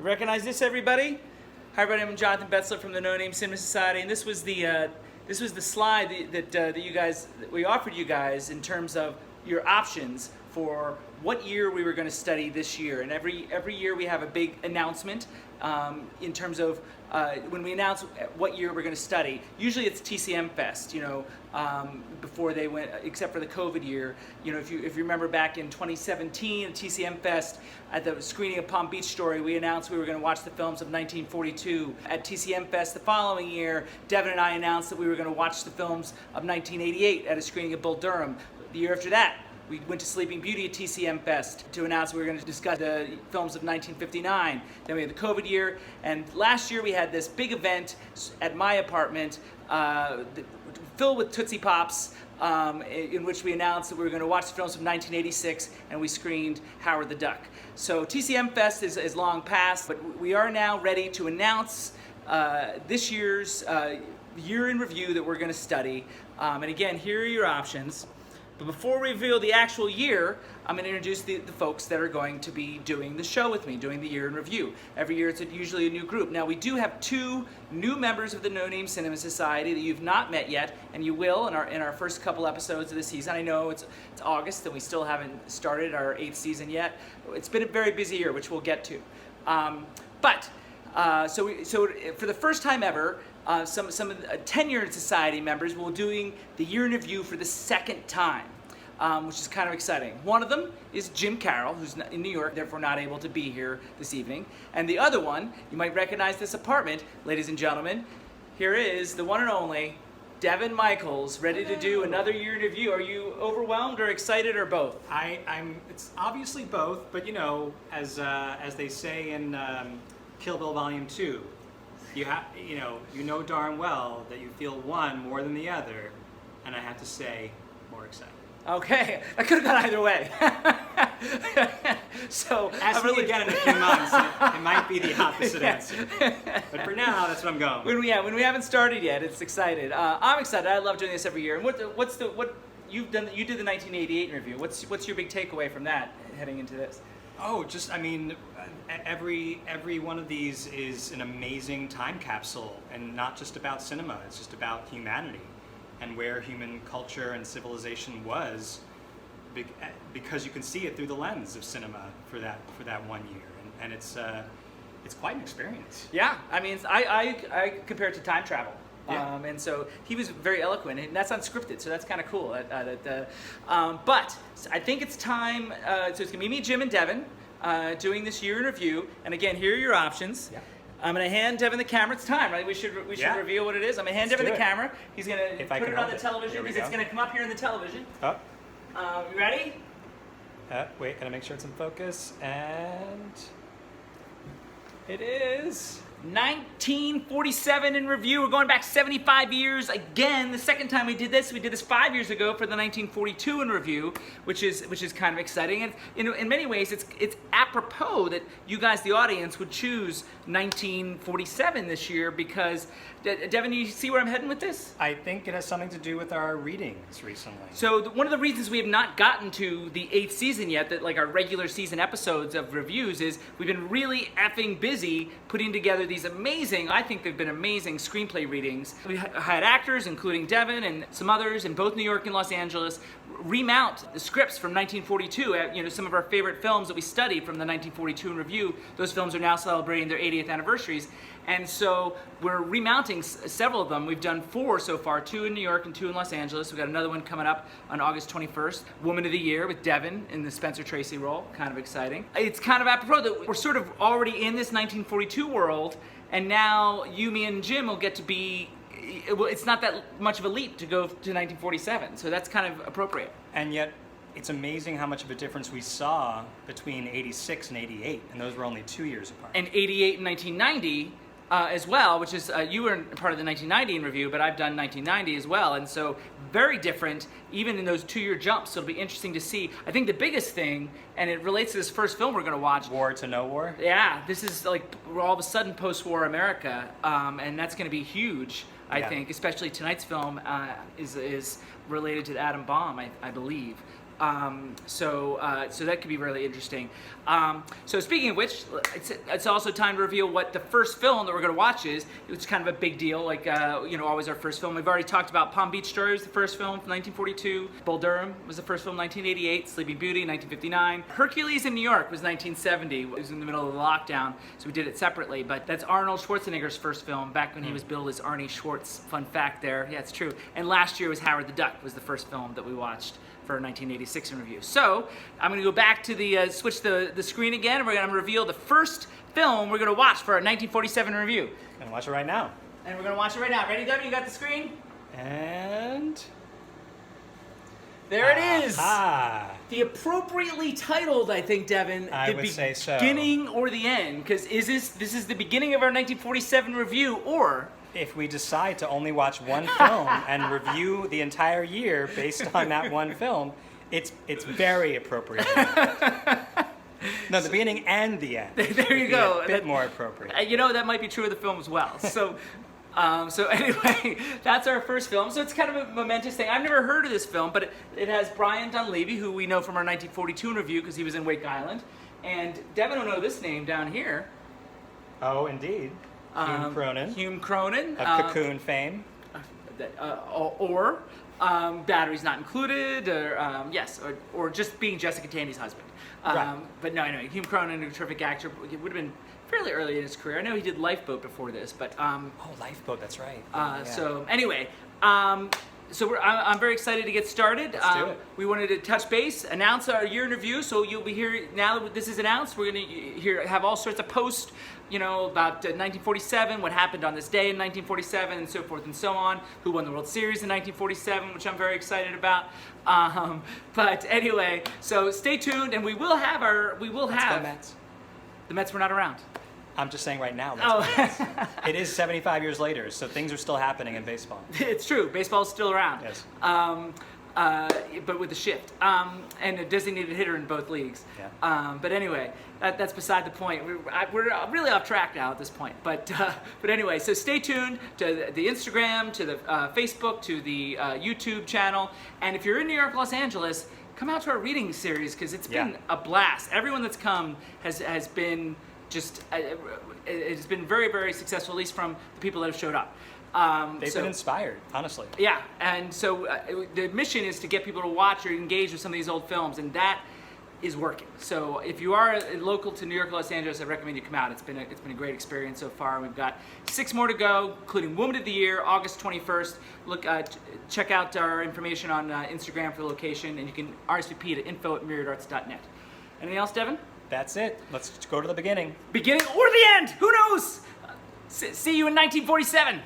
Recognize this, everybody? Hi, everybody. I'm Jonathan Betzler from the No Name Cinema Society, and this was the slide that we offered you guys in terms of your options for what year we were going to study this year. And every year we have a big announcement in terms of when we announce what year we're going to study. Usually it's TCM Fest, before they went, except for the COVID year. If you remember back in 2017 at TCM Fest, at the screening of Palm Beach Story, we announced we were going to watch the films of 1942. At TCM Fest the following year, Devin and I announced that we were going to watch the films of 1988 at a screening of Bull Durham. The year after that, we went to Sleeping Beauty at TCM Fest to announce we were going to discuss the films of 1959. Then we had the COVID year, and last year we had this big event at my apartment filled with Tootsie Pops, in which we announced that we were going to watch the films of 1986, and we screened Howard the Duck. So TCM Fest is long past, but we are now ready to announce this year's year in review that we're going to study. And again, here are your options. But before we reveal the actual year, I'm going to introduce the folks that are going to be doing the show with me, doing the year in review. Every year it's usually a new group. Now we do have 2 new members of the No Name Cinema Society that you've not met yet, and you will in our first couple episodes of the season. I know it's August and we still haven't started our 8th season yet. It's been a very busy year, which we'll get to. So for the first time ever, some of the tenured society members will be doing the year in review for the second time, which is kind of exciting. One of them is Jim Carroll, who's in New York, therefore not able to be here this evening. And the other one, you might recognize this apartment, ladies and gentlemen. Here is the one and only Devin Michaels, ready to do another year in review. Are you overwhelmed or excited or both? It's obviously both, but as they say in Kill Bill Volume 2, you know darn well that you feel one more than the other, and I have to say, more excited. Okay, I could have gone either way. So ask me again in a few months, it might be the opposite answer. But for now, that's what I'm going with. When we haven't started yet, it's excited. I'm excited. I love doing this every year. And what you've done? You did the 1988 review. What's your big takeaway from that heading into this? Oh, every one of these is an amazing time capsule, and not just about cinema. It's just about humanity and where human culture and civilization was, because you can see it through the lens of cinema for that one year, and it's quite an experience. Yeah, I mean, I compare it to time travel. Yeah. And so he was very eloquent, and that's unscripted, so that's kind of cool. But I think it's time, so it's going to be me, Jim, and Devin doing this year in review. And again, here are your options. Yeah. I'm going to hand Devin the camera. It's time, right? We should reveal what it is. I'm going to hand Devin the camera. He's going to put it on the television because it's going to come up here on the television. Oh. You ready? Wait, gotta make sure it's in focus. And it is 1947 in review. We're going back 75 years again. The second time we did this 5 years ago for the 1942 in review, which is kind of exciting. And in many ways, it's apropos that you guys, the audience, would choose 1947 this year because, Devin, you see where I'm heading with this? I think it has something to do with our readings recently. So one of the reasons we have not gotten to the 8th season yet, that like our regular season episodes of reviews, is we've been really effing busy putting together these amazing, I think they've been amazing screenplay readings. We had actors, including Devin and some others in both New York and Los Angeles, remount the scripts from 1942, some of our favorite films that we studied from the 1942 in review. Those films are now celebrating their 80th anniversaries. And so we're remounting several of them. We've done 4 so far, 2 in New York and 2 in Los Angeles. We've got another one coming up on August 21st, Woman of the Year with Devin in the Spencer Tracy role. Kind of exciting. It's kind of apropos that we're sort of already in this 1942 world, and now you, me, and Jim will get to be, it's not that much of a leap to go to 1947, so that's kind of appropriate. And yet, it's amazing how much of a difference we saw between 86 and 88, and those were only 2 years apart. And 88 and 1990 as well, which is, you were part of the 1990 in review, but I've done 1990 as well, and so very different, even in those 2-year jumps, so it'll be interesting to see. I think the biggest thing, and it relates to this first film we're going to watch. War to No War? Yeah, this is like, we're all of a sudden post-war America, and that's going to be huge, I think, especially tonight's film is related to the atom bomb, I believe. So that could be really interesting. So speaking of which, it's also time to reveal what the first film that we're going to watch is. It's kind of a big deal, like always our first film. We've already talked about Palm Beach Story was the first film from 1942. Bull Durham was the first film, 1988. Sleeping Beauty, 1959. Hercules in New York was 1970. It was in the middle of the lockdown, so we did it separately. But that's Arnold Schwarzenegger's first film, back when he was billed as Arnie Schwartz. Fun fact there. Yeah, it's true. And last year was Howard the Duck was the first film that we watched for 1986 in review. So I'm going to go back to the switch the screen again, and we're going to reveal the first film we're going to watch for our 1947 review. Gonna watch it right now. And we're going to watch it right now. Ready, Devin? You got the screen? And there it is. Ah. The appropriately titled, I think, Devin. I the would say so. Beginning or the end? Because this is the beginning of our 1947 review, or If we decide to only watch one film and review the entire year based on that one film, it's very appropriate. No, the beginning and the end. There you go. A bit more appropriate. That might be true of the film as well. So, so anyway, that's our first film. So it's kind of a momentous thing. I've never heard of this film, but it has Brian Donlevy, who we know from our 1942 review because he was in Wake Island, and Devin will know this name down here. Oh, indeed. Hume Cronin Hume Cronin. of Cocoon fame. Or Batteries Not Included, or yes, or just being Jessica Tandy's husband. Right. But no, anyway, Hume Cronin, a terrific actor. It would have been fairly early in his career. I know he did Lifeboat before this, but Oh, Lifeboat, that's right. Yeah. so anyway, so I'm very excited to get started. Let's do it. We wanted to touch base, announce our year in review. So you'll be here now that this is announced. We're going to have all sorts of posts, about 1947, what happened on this day in 1947, and so forth and so on. Who won the World Series in 1947, which I'm very excited about. But anyway, so stay tuned, and we will have Let's go Mets. the Mets were not around. I'm just saying right now. Oh. It is 75 years later, so things are still happening in baseball. It's true. Baseball's still around. Yes. But with a shift. And a designated hitter in both leagues. Yeah. But anyway, that's beside the point. We're really off track now at this point. But anyway, so stay tuned to the Instagram, to the Facebook, to the YouTube channel. And if you're in New York, Los Angeles, come out to our reading series because it's been a blast. Everyone that's come has been just, it's been very, very successful, at least from the people that have showed up. They've been inspired, honestly. Yeah, and so the mission is to get people to watch or engage with some of these old films, and that is working. So if you are local to New York, Los Angeles, I recommend you come out. It's been a great experience so far. We've got 6 more to go, including Woman of the Year, August 21st. Look, check out our information on Instagram for the location, and you can RSVP to info@myriadarts.net. Anything else, Devin? That's it. Let's go to the beginning. Beginning or the end? Who knows? See you in 1947.